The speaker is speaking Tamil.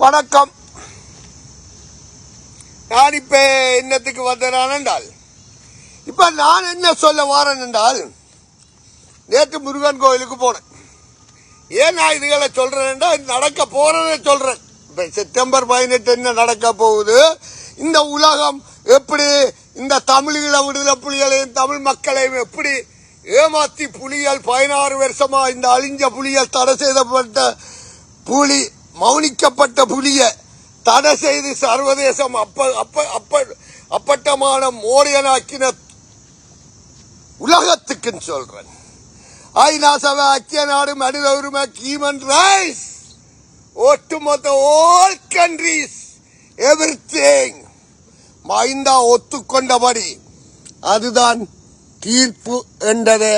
வணக்கம். நான் இப்ப என்னத்துக்கு வந்தேன் என்றால், இப்ப நான் என்ன சொல்ல வாரேன் என்றால், நேற்று முருகன் கோயிலுக்கு போனேன். ஏன் நான் இதுகளை சொல்றேன், நடக்க போறதை சொல்றேன். இப்ப செப்டம்பர் 18 என்ன நடக்க போகுது, இந்த உலகம் எப்படி இந்த தமிழீழ விடுதலை புலிகளையும் தமிழ் மக்களையும் எப்படி ஏமாத்தி புலிகள் 16 வருஷமா இந்த அழிஞ்ச புலிகள் தடை செய்யப்பட்ட புலி மௌனிக்கப்பட்ட புலிய தடை செய்து சர்வதேசம் அப்பட்டமான மோடியனாக்கின உலகத்துக்கு சொல்றேன். ஐநா சபை, ஐக்கிய நாடு, மனித உரிமை, ஹியூமன் ரைட்ஸ், ஒட்டுமொத்த ஆல் கண்ட்ரீஸ், எவ்ரிதிங் மைந்தா ஒத்துக்கொண்டபடி அதுதான் தீர்ப்பு என்றதை